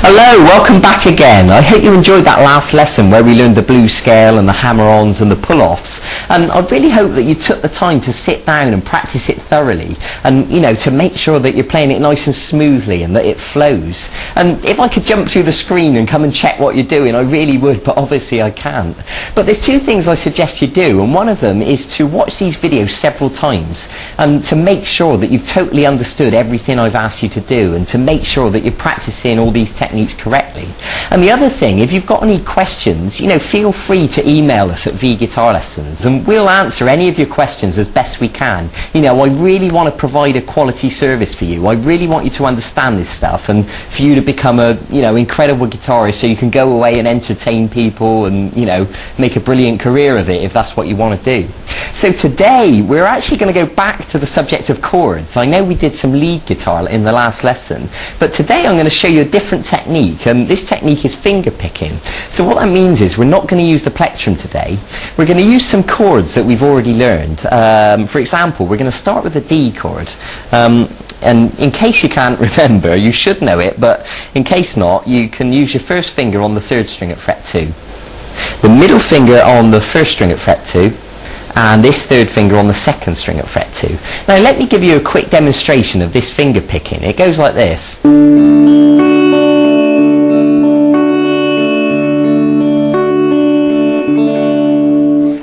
Hello, welcome back again. I hope you enjoyed that last lesson where we learned the blues scale and the hammer-ons and the pull-offs. And I really hope that you took the time to sit down and practice it thoroughly and, you know, to make sure that you're playing it nice and smoothly and that it flows. And if I could jump through the screen and come and check what you're doing, I really would, but obviously I can't. But there's two things I suggest you do, and one of them is to watch these videos several times and to make sure that you've totally understood everything I've asked you to do and to make sure that you're practicing all these techniques correctly. And the other thing, if you've got any questions, you know, feel free to email us at vguitar lessons and we'll answer any of your questions as best we can. You know, I really want to provide a quality service for you. I really want you to understand this stuff and for you to become a, you know, incredible guitarist so you can go away and entertain people and, you know, make a brilliant career of it if that's what you want to do. So today we're actually going to go back to the subject of chords. I know we did some lead guitar in the last lesson, but today I'm going to show you a different technique, and this technique is finger picking. So what that means is we're not going to use the plectrum today. We're going to use some chords that we've already learned. For example, we're going to start with the D chord. And in case you can't remember, you should know it, but in case not, you can use your first finger on the 3rd string at fret 2, the middle finger on the 1st string at fret 2, and this 3rd finger on the 2nd string at fret 2. Now let me give you a quick demonstration of this finger picking. It goes like this.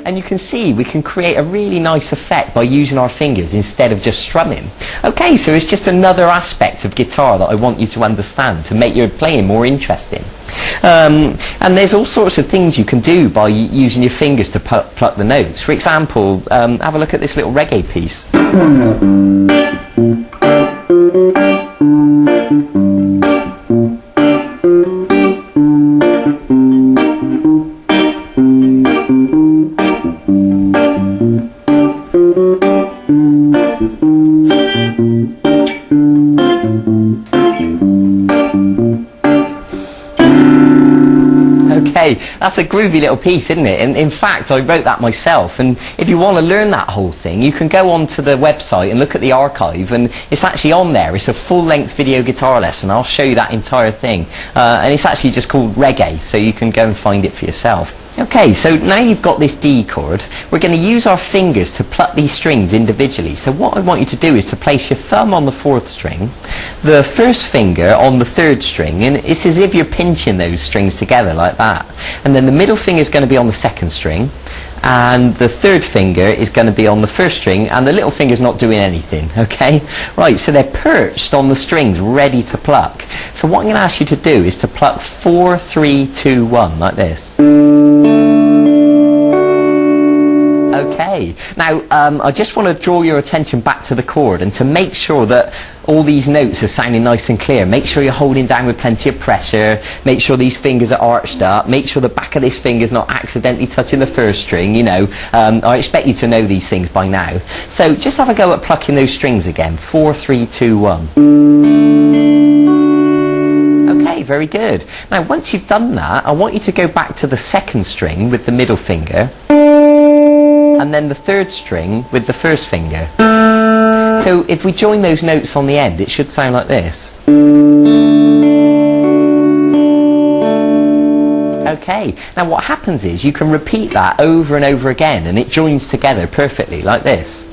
And you can see we can create a really nice effect by using our fingers instead of just strumming. Okay, so it's just another aspect of guitar that I want you to understand to make your playing more interesting. And there's all sorts of things you can do by using your fingers to pluck the notes. For example, have a look at this little reggae piece. Okay, that's a groovy little piece, isn't it? And in fact, I wrote that myself. And if you want to learn that whole thing, you can go onto the website and look at the archive, and it's actually on there. It's a full-length video guitar lesson. I'll show you that entire thing. And it's actually just called Reggae, so you can go and find it for yourself. Okay, so now you've got this D chord, we're going to use our fingers to pluck these strings individually. So what I want you to do is to place your thumb on the 4th string, the 1st finger on the 3rd string, and it's as if you're pinching those strings together like that. And then the middle finger is going to be on the 2nd string, and the 3rd finger is going to be on the 1st string, and the little finger's not doing anything, okay? Right, so they're perched on the strings, ready to pluck. So what I'm going to ask you to do is to pluck 4, 3, 2, 1, like this. Okay, now I just want to draw your attention back to the chord, and to make sure that all these notes are sounding nice and clear, make sure you're holding down with plenty of pressure, make sure these fingers are arched up, make sure the back of this finger's not accidentally touching the 1st string, you know. I expect you to know these things by now. So just have a go at plucking those strings again. 4, 3, 2, 1. Okay, very good. Now once you've done that, I want you to go back to the 2nd string with the middle finger, and then the 3rd string with the 1st finger. So if we join those notes on the end, it should sound like this. Okay, now what happens is you can repeat that over and over again and it joins together perfectly like this.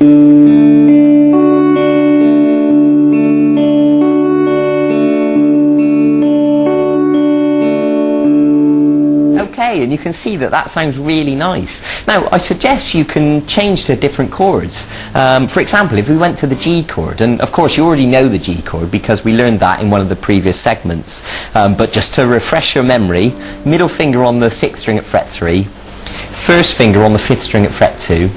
And you can see that that sounds really nice. Now I suggest you can change to different chords. For example, if we went to the G chord, and of course you already know the G chord because we learned that in one of the previous segments, but just to refresh your memory, middle finger on the 6th string at fret 3, 1st finger on the 5th string at fret 2,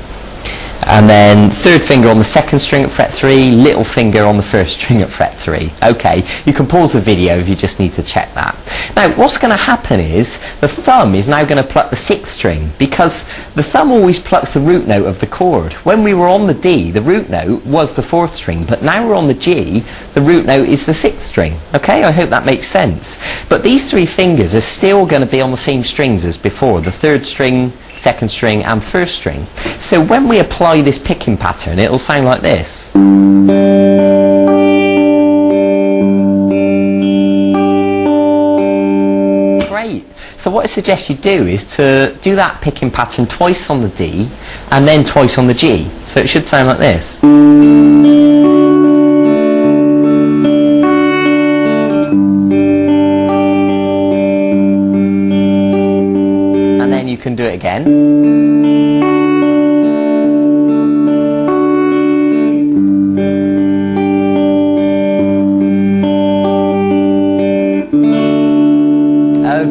and then 3rd finger on the 2nd string at fret 3, little finger on the 1st string at fret 3. Okay, you can pause the video if you just need to check that. Now what's going to happen is the thumb is now going to pluck the 6th string, because the thumb always plucks the root note of the chord. When we were on the D, the root note was the 4th string, but now we're on the G, the root note is the 6th string. Okay, I hope that makes sense. But these 3 fingers are still going to be on the same strings as before, the 3rd string, 2nd string and 1st string. So when we apply this picking pattern, it'll sound like this. So what I suggest you do is to do that picking pattern twice on the D and then twice on the G. So it should sound like this. And then you can do it again.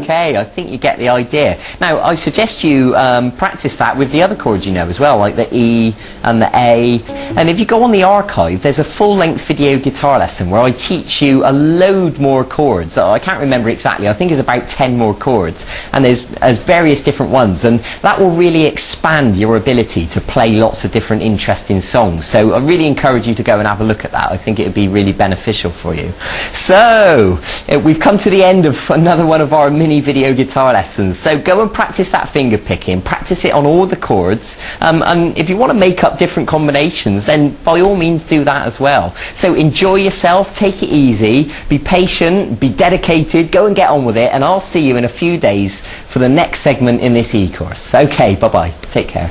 Okay, I think you get the idea. Now, I suggest you practice that with the other chords you know as well, like the E and the A. And if you go on the archive, there's a full-length video guitar lesson where I teach you a load more chords. I can't remember exactly, I think it's about 10 more chords. And there's various different ones, and that will really expand your ability to play lots of different interesting songs. So I really encourage you to go and have a look at that. I think it would be really beneficial for you. So, we've come to the end of another one of our mini video guitar lessons. So go and practice that finger picking, practice it on all the chords, and if you want to make up different combinations, then by all means do that as well. So enjoy yourself, take it easy, be patient, be dedicated, go and get on with it, and I'll see you in a few days for the next segment in this e-course. Okay, bye bye, take care.